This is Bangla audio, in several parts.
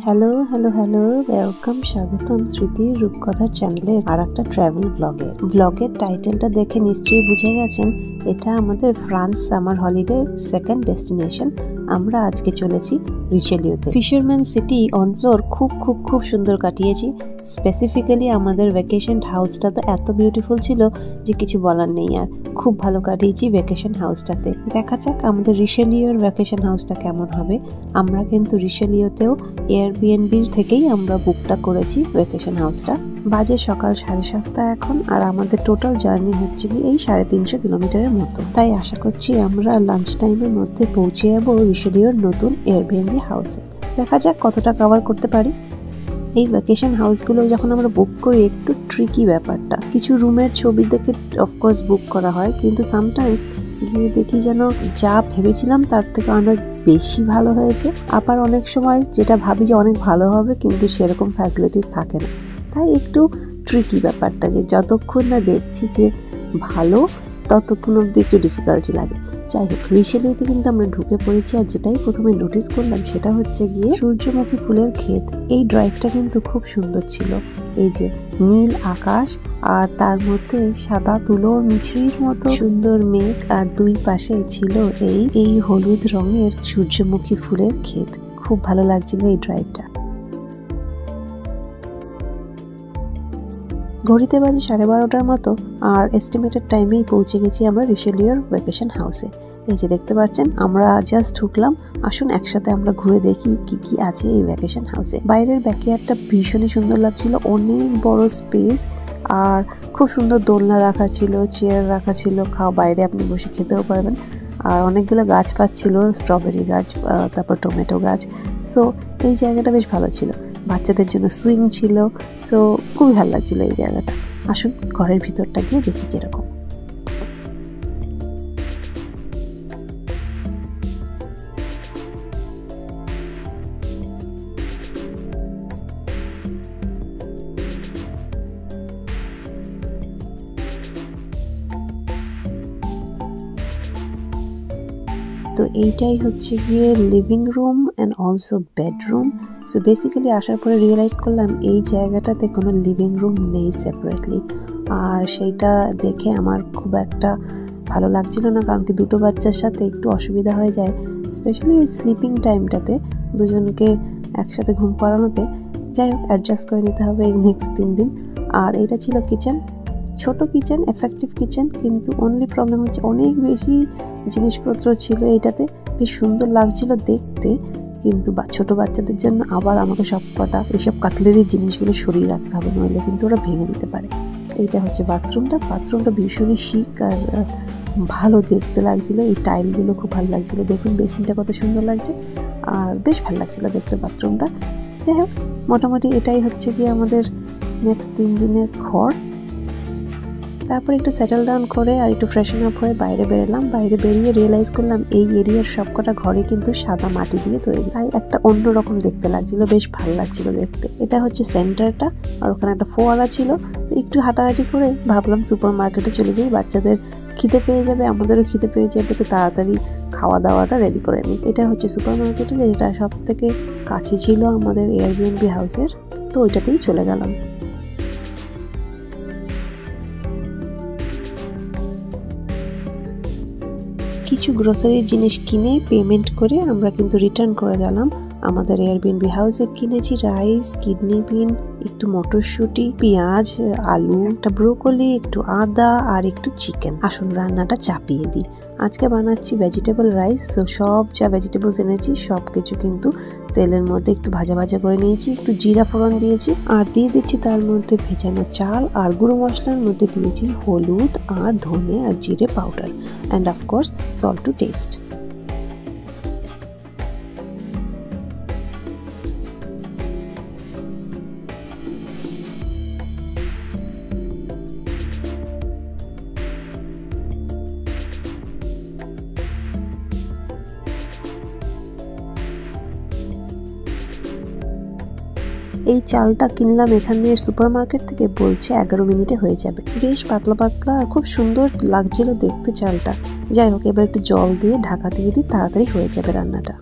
হ্যালো হ্যালো হ্যালো, ওয়েলকাম, স্বাগতম স্মৃতির রূপকথার চ্যানেলের আর একটা ট্রাভেল ব্লগের টাইটেলটা দেখে নিশ্চয়ই বুঝে গেছেন এটা আমাদের France summer holiday second destination. আমরা আজকে চলেছি রিচেলিউতে। ফিশারম্যান সিটি অন ফ্লোর খুব সুন্দর কাটিয়েছি। স্পেসিফিক্যালি আমাদের ভ্যাকেশন হাউসটা তো এত বিউটিফুল ছিল যে কিছু বলার নেই। আর খুব ভালো কাটিয়েছি ভ্যাকেশন হাউসটাতে। দেখা যাক আমাদের রিচেলিউর ভ্যাকেশন হাউসটা কেমন হবে। আমরা কিন্তু রিচেলিউতেও এয়ারবিএনবির থেকেই আমরা বুকটা করেছি ভ্যাকেশন হাউসটা। বাজে সকাল 7:30 এখন, আর আমাদের টোটাল জার্নি হচ্ছে কি এই 350 কিলোমিটারের মতো। তাই আশা করছি আমরা লাঞ্চ টাইমের মধ্যে পৌঁছে যাবো রিচেলিউর নতুন এয়ারবিএনবি হাউসে। দেখা যাক কতটা কভার করতে পারি। এই ভ্যাকেশন হাউসগুলো যখন আমরা বুক করি একটু ট্রিকি ব্যাপারটা। কিছু রুমের ছবি দেখে অফকোর্স বুক করা হয়, কিন্তু সামটাইমস গিয়ে দেখি যেন যা ভেবেছিলাম তার থেকে অনেক বেশি ভালো হয়েছে। আবার অনেক সময় যেটা ভাবি যে অনেক ভালো হবে কিন্তু সেরকম ফ্যাসিলিটিস থাকে না। তাই একটু ট্রিকি ব্যাপারটা, যে যতক্ষণ না দেখছি যে ভালো ততক্ষণ অব্দি একটু ডিফিকাল্টি লাগে। যাই হোক, রিচেলিউতে কিন্তু আমরা ঢুকে পড়েছি। আর যেটাই প্রথমে নোটিস করলাম সেটা হচ্ছে গিয়ে সূর্যমুখী ফুলের ক্ষেত। এই ড্রাইভটা কিন্তু খুব সুন্দর ছিল। এই যে নীল আকাশ আর তার মধ্যে সাদা তুলোর মিছরির মতো সুন্দর মেঘ, আর দুই পাশে ছিল এই হলুদ রঙের সূর্যমুখী ফুলের ক্ষেত। খুব ভালো লাগছিল এই ড্রাইভটা। ঘড়িতে বাজে 12:30 মতো, আর এস্টিমেটেড টাইমেই পৌঁছে গেছি আমরা রিচেলিউর ভ্যাকেশন হাউসে। এই যে দেখতে পাচ্ছেন আমরা জাস্ট ঢুকলাম। আসুন একসাথে আমরা ঘুরে দেখি কি আছে এই ভ্যাকেশন হাউসে। বাইরের ব্যাকইয়ার্ডটা ভীষণই সুন্দর লাগছিল, অনেক বড় স্পেস, আর খুব সুন্দর দোলনা রাখা ছিল, চেয়ার রাখা ছিল, বাইরে আপনি বসে খেতেও পারবেন। আর অনেকগুলো গাছ ছিল, স্ট্রবেরি গাছ, তারপর টমেটো গাছ। সো এই জায়গাটা বেশ ভালো ছিল। বাচ্চাদের জন্য সুইং ছিল। সো খুবই ভালো লাগছিল এই জায়গাটা। আসুন ঘরের ভিতরটা গিয়ে দেখি কিরকম। তো এইটাই হচ্ছে গিয়ে living room and also bedroom. So basically আসার পরে রিয়েলাইজ করলাম এই জায়গাটাতে কোনো লিভিং রুম নেই সেপারেটলি। আর সেইটা দেখে আমার খুব একটা ভালো লাগছিল না, কারণ কি দুটো বাচ্চার সাথে একটু অসুবিধা হয়ে যায়, স্পেশালি ওই স্লিপিং টাইমটাতে দুজনকে একসাথে ঘুম পাড়ানোতে। যাই হোক, অ্যাডজাস্ট করে নিতে হবে এই নেক্সট 3 দিন। আর এটা ছিল কিচেন, ছোট কিচেন, এফেক্টিভ কিচেন, কিন্তু অনলি প্রবলেম হচ্ছে অনেক বেশি জিনিসপত্র ছিল এইটাতে। বেশ সুন্দর লাগছিল দেখতে, কিন্তু ছোট বাচ্চাদের জন্য আবার আমাকে সবকটা এইসব কাটলারির জিনিসগুলো সরিয়ে রাখতে হবে, নইলে কিন্তু ওরা ভেঙে দিতে পারে। এইটা হচ্ছে বাথরুমটা ভীষণই শিক আর ভালো দেখতে লাগছিল। এই টাইলগুলো খুব ভালো লাগছিল। দেখুন বেসিনটা কত সুন্দর লাগছে, আর বেশ ভালো লাগছিল দেখতে বাথরুমটা। যাই হোক, মোটামুটি এটাই হচ্ছে গিয়ে আমাদের নেক্সট 3 দিনের ঘর। তারপর একটু সেটেল ডাউন করে আর একটু ফ্রেশন আপ হয়ে বাইরে বেরোলাম। বাইরে বেরিয়ে রিয়েলাইজ করলাম এই এরিয়ার সবকটা ঘরে কিন্তু সাদা মাটি দিয়ে তৈরি। তাই একটা অন্যরকম দেখতে লাগছিল, বেশ ভালো লাগছিল দেখতে। এটা হচ্ছে সেন্টারটা, আর ওখানে একটা ফোয়ারা ছিল। একটু হাঁটাহাঁটি করে ভাবলাম সুপার মার্কেটে চলে যাই, বাচ্চাদের খিদে পেয়ে যাবে, আমাদেরও খিদে পেয়ে যাবে, তো তাড়াতাড়ি খাওয়া দাওয়াটা রেডি করে নিই। এটা হচ্ছে সুপার মার্কেটে, যেটা সব থেকে কাছে ছিল আমাদের এয়ারবিএনবি হাউসের, তো ওইটাতেই চলে গেলাম। কিছু গ্রোসারির জিনিস কিনে পেমেন্ট করে আমরা কিন্তু রিটার্ন করে গেলাম আমাদের এয়ারবিএনবি হাউসে। কিনেছি রাইস, কিডনি বিন, একটু মটরশুঁটি, পেঁয়াজ, আলু, একটা ব্রোকলি, একটু আদা আর একটু চিকেন। আসুন রান্নাটা চাপিয়ে দিই। আজকে বানাচ্ছি ভেজিটেবল রাইস। তো সব যা ভেজিটেবলস এনেছি সব কিছু কিন্তু তেলের মধ্যে একটু ভাজা ভাজা করে নিয়েছি, একটু জিরা ফোড়ন দিয়েছি, আর দিয়ে দিচ্ছি তার মধ্যে ভেজানো চাল, আর গুঁড়ো মশলার মধ্যে দিয়েছি হলুদ আর ধনে আর জিরে powder, and of course salt to taste. এই চালটা কিনলাম এখান দিয়ে সুপার মার্কেট থেকে, বলছে 11 মিনিটে হয়ে যাবে। বেশ পাতলা পাতলা আর খুব সুন্দর লাগছিল দেখতে চালটা। যাই হোক, এবার একটু জল দিয়ে ঢাকা দিয়ে দিই, তাড়াতাড়ি হয়ে যাবে রান্নাটা।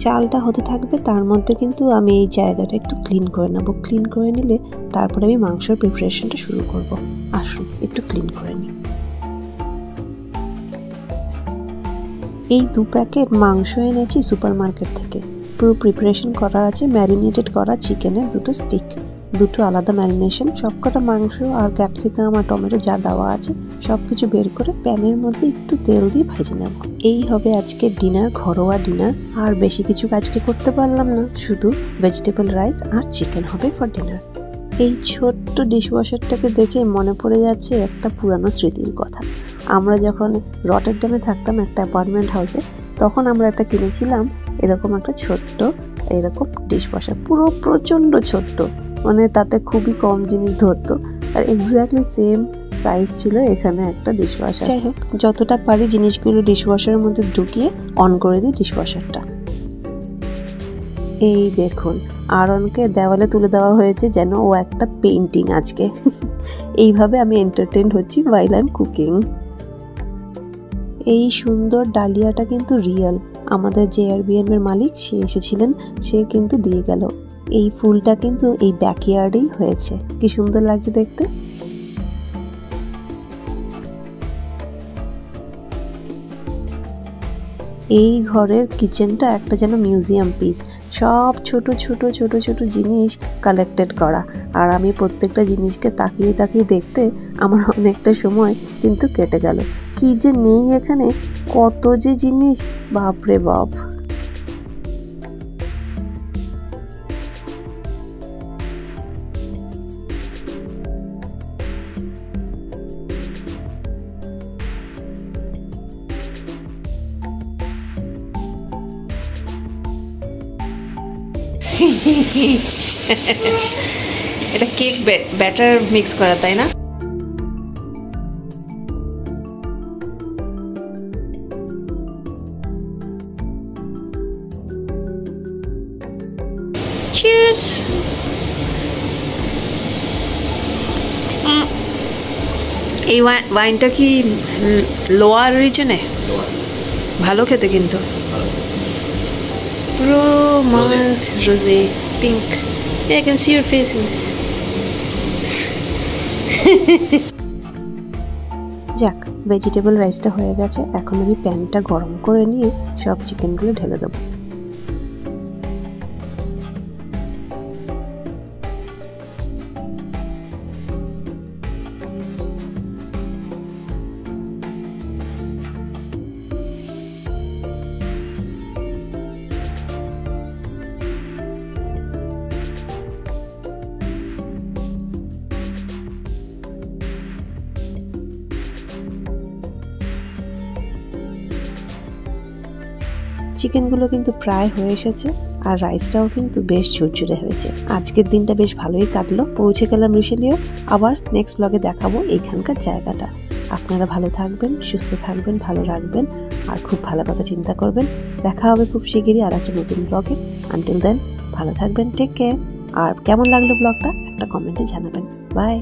চালটা হতে থাকবে, তার মধ্যে কিন্তু আমি এই জায়গাটা একটু ক্লিন করে নেবো। ক্লিন করে নিলে তারপরে আমি মাংসের প্রিপারেশনটা শুরু করব। আসুন একটু ক্লিন করে নিই। এই 2 প্যাকেট মাংস এনেছি সুপার মার্কেট থেকে। পুরো প্রিপারেশন করা আছে, ম্যারিনেটেড করা চিকেনের 2টো স্টিক, 2টো আলাদা ম্যারিনেশন। সবকটা মাংস আর ক্যাপসিকাম আর টমেটো যা দেওয়া আছে সব কিছু বের করে প্যানের মধ্যে একটু তেল দিয়ে ভেজে নেব। এই হবে আজকে ডিনার, ঘরোয়া ডিনার। আর বেশি কিছু আজকে করতে পারলাম না, শুধু ভেজিটেবল রাইস আর চিকেন হবে ফর ডিনার। এই ছোট্ট ডিশওয়াশারটাকে দেখে মনে পড়ে যাচ্ছে একটা পুরানো স্মৃতির কথা। আমরা যখন রটারডামে থাকতাম একটা অ্যাপার্টমেন্ট হাউসে, তখন আমরা একটা কিনেছিলাম এরকম একটা ছোট্ট এরকম ডিশওয়াশার, পুরো প্রচণ্ড ছোট্ট, মানে তাতে খুবই কম জিনিস ধরতো। আর এক্স্যাক্টলি সেম সাইজ ছিল এখানে একটা ডিশওয়াশার। যাই হোক, যতটা পারি জিনিসগুলো ডিশওয়াশারের মধ্যে ঢুকিয়ে অন করে দিই ডিশওয়াশারটা। এই দেখুন, আরনকে দেওয়ালে তুলে দেওয়া হয়েছে যেন ও একটা পেইন্টিং আজকে। এইভাবে আমি এন্টারটেইনড হচ্ছি while I'm cooking। এই সুন্দর ডালিয়াটা কিন্তু রিয়েল, আমাদের যে এয়ারবিএনবি এর মালিক সে এসেছিলেন, সে কিন্তু দিয়ে গেল। এই ফুলটা কিন্তু এই ব্যাকইয়ার্ডেই হয়েছে, কি সুন্দর লাগছে দেখতে। এই ঘরের কিচেনটা একটা যেন মিউজিয়াম পিস, সব ছোট ছোট ছোট ছোট জিনিস কালেক্টেড করা। আর আমি প্রত্যেকটা জিনিসকে তাকিয়ে তাকিয়ে দেখতে আমার অনেকটা সময় কিন্তু কেটে গেল। কি যে নেই এখানে, কত যে জিনিস, বাপরে বাপ। এটা কেক ব্যাটার মিক্স করা, তাই না? চিয়ার্স। এই ওয়াইনটা কি লোয়ার রিজনে? ভালো খেতে কিন্তু, পুরো mild rosé pink. Yeah, I can see your face in this. যাক, ভেজিটেবল রাইসটা হয়ে গেছে। এখন আমি প্যানটা গরম করে নিয়ে সব চিকেনগুলো ঢেলে দেবো। চিকেনগুলো কিন্তু প্রায় হয়ে এসেছে, আর রাইসটাও কিন্তু বেশ ঝুরঝুরে হয়েছে। আজকের দিনটা বেশ ভালোই কাটলো। পৌঁছে গেলাম রিশেলিও। আবার নেক্সট ব্লগে দেখাবো এইখানকার জায়গাটা। আপনারা ভালো থাকবেন, সুস্থ থাকবেন, ভালো রাখবেন, আর খুব ভালো কথা চিন্তা করবেন। দেখা হবে খুব শিগগিরই আর একটা নতুন ব্লগে। আনটিল দেন ভালো থাকবেন, টেক কেয়ার। আর কেমন লাগলো ব্লগটা একটা কমেন্টে জানাবেন। বাই।